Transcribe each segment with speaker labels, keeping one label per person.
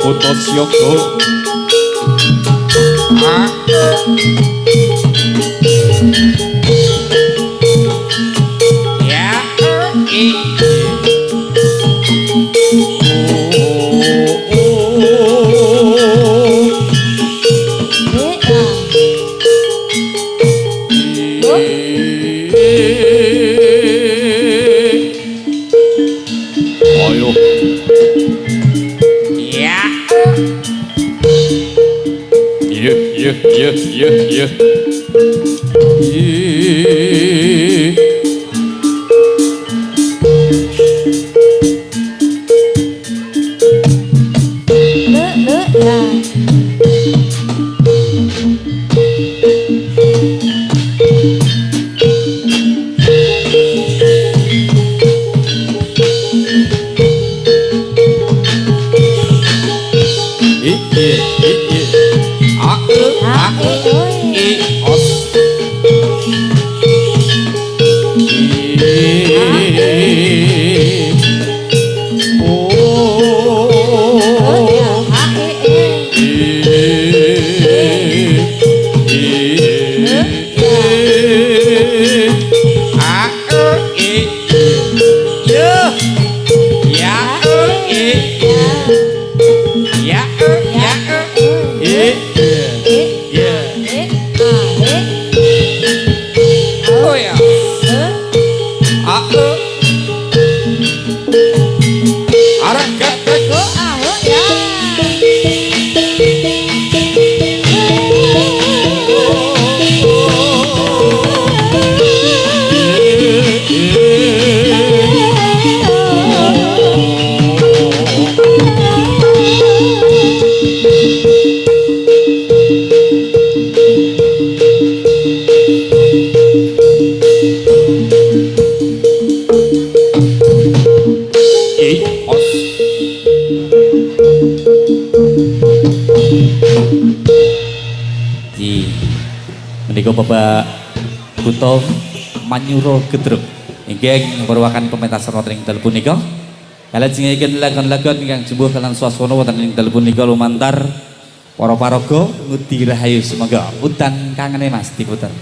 Speaker 1: Puto Syoko menika Bapak Kuto Manyuro Gedruk inggih ngurwakan pementasan wonten ing dalem punika. Kalajengaken lagon-lagon ingkang jumbuh kalian swasana wonten ing dalem punika lumantar para paraga ngudi rahayu semoga udan kangene Mas diputer.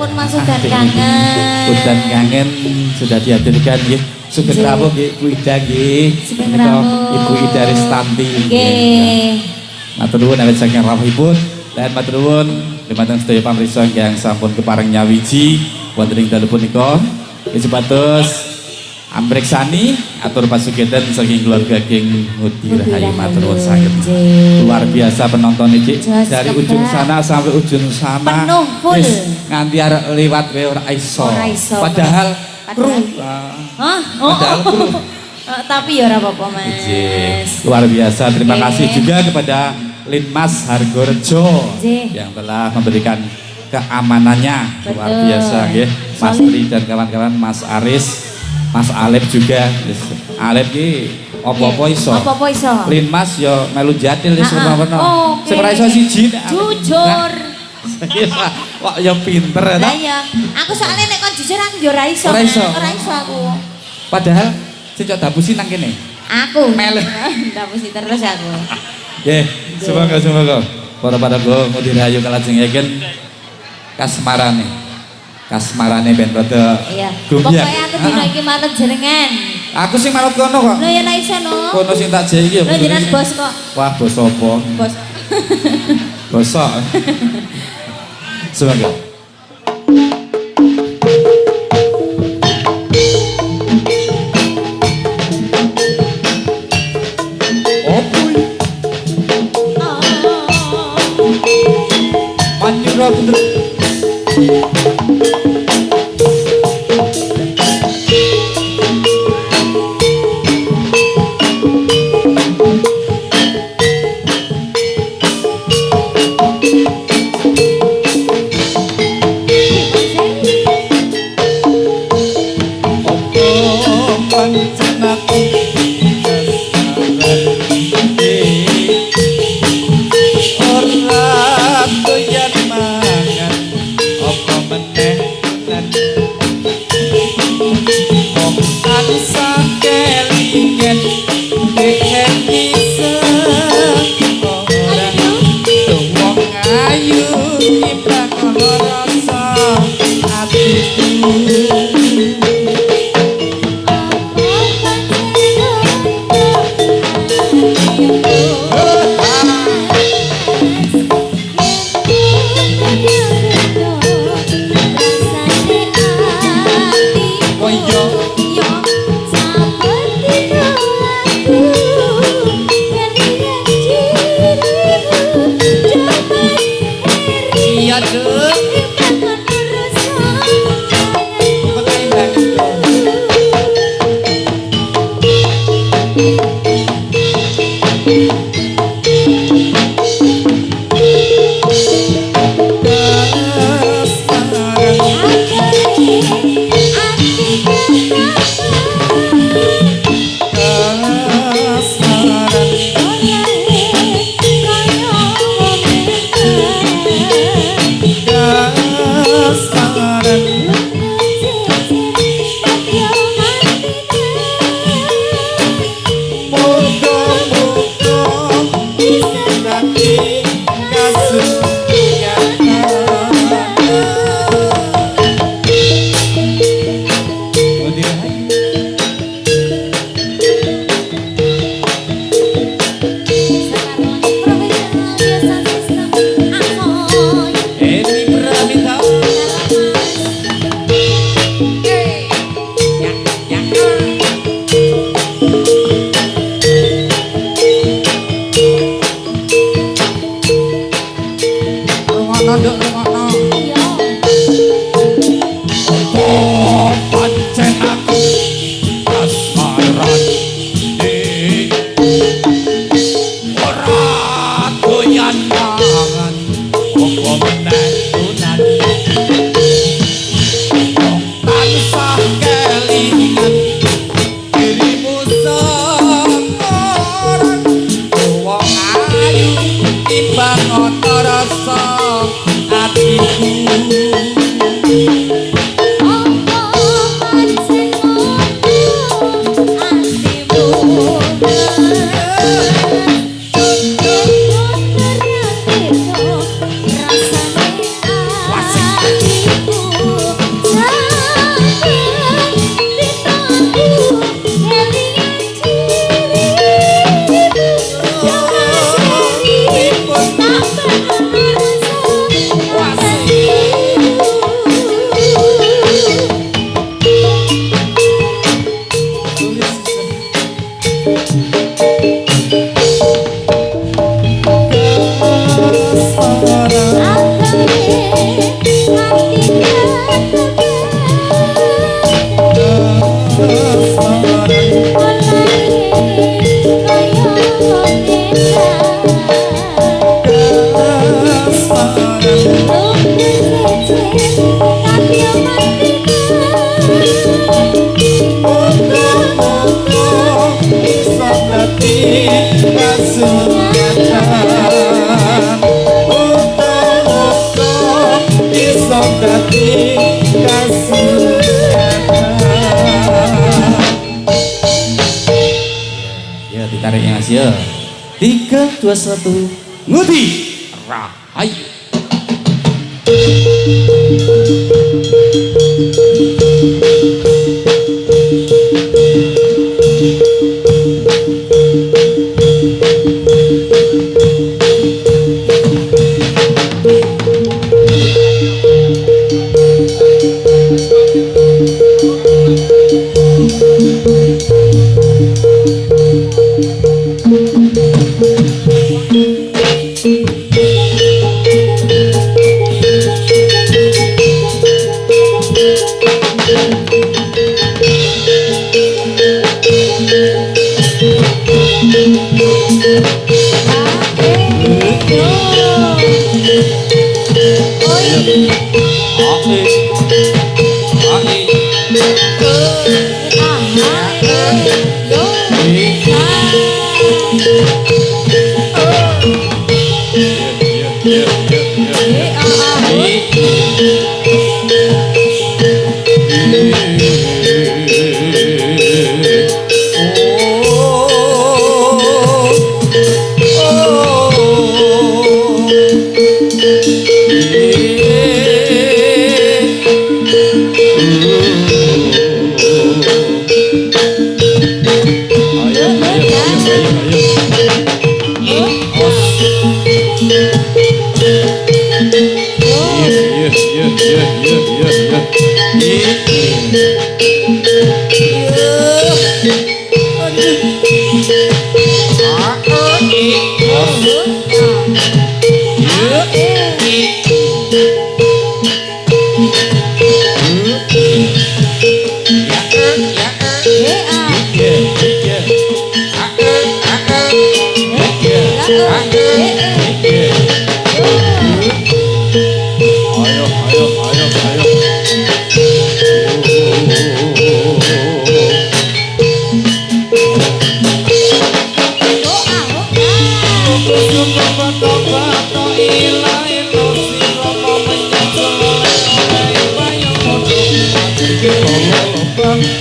Speaker 2: pun masuk dan kangen.
Speaker 1: Udan kangen sudah dihadirkan nggih. Sugeng rawuh nggih Bu Ida nggih.
Speaker 2: Sugeng
Speaker 1: Menika
Speaker 2: rawuh.
Speaker 1: Ibu Ida Ristanti.
Speaker 2: Nggih.
Speaker 1: Matur nuwun awit saking rawuhipun. Lan matur nuwun dumateng sedaya pamirsa ingkang sampun kepareng nyawiji wonten ing dalu punika. Nggih sepatus amreksani atur pasugeden saking keluarga Geng Ngudi Rahayu matur nuwun saged. Luar biasa penonton iki dari ujung sana sampai ujung sana.
Speaker 2: Penuh full.
Speaker 1: Wis nganti arek liwat wae ora iso.
Speaker 2: Ora iso.
Speaker 1: Padahal kru.
Speaker 2: Hah?
Speaker 1: Padahal kru.
Speaker 2: Tapi ya ora apa-apa, Mas.
Speaker 1: Luar biasa. Terima
Speaker 2: Oke.
Speaker 1: kasih juga kepada Linmas Hargorejo
Speaker 2: Oke.
Speaker 1: yang telah memberikan keamanannya. Luar
Speaker 2: Betul.
Speaker 1: biasa nggih. Mas
Speaker 2: Solid.
Speaker 1: Tri dan kawan-kawan, Mas Aris, Mas Alep juga. Alep ki apa-apa iso.
Speaker 2: Apa-apa iso.
Speaker 1: Linmas yo melu jatil wis
Speaker 2: Ah, ah.
Speaker 1: ngono.
Speaker 2: Oke.
Speaker 1: Sing ora iso siji.
Speaker 2: Jujur.
Speaker 1: Kok yo pinter ya.
Speaker 2: Lah iya, aku soalnya nek kon jujur aku yo ora iso.
Speaker 1: Ora iso.
Speaker 2: Ora iso aku.
Speaker 1: Padahal sing cok dapusi nang kene.
Speaker 2: Aku.
Speaker 1: Melu.
Speaker 2: Dapusi terus aku.
Speaker 1: Nggih, semoga para go Ngudi Rahayu kalajengaken kasmarane. Kasmarane ben rada
Speaker 2: Iya.
Speaker 1: gumyak.
Speaker 2: Pokoknya aku dino iki manut jenengan.
Speaker 1: Aku sing manut kono kok.
Speaker 2: Lho ya nek iso no.
Speaker 1: Kono sing tak jek iki ya.
Speaker 2: Lho jenengan bos kok.
Speaker 1: Wah, bos apa?
Speaker 2: Bos.
Speaker 1: Bosok. Semoga. Manjura bener. dadi kasihan. Ya ditarik ya Mas ya. 3, 2, 1 ngudi rahayu.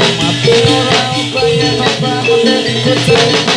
Speaker 3: Mati orang bayang apa menjadi kucing.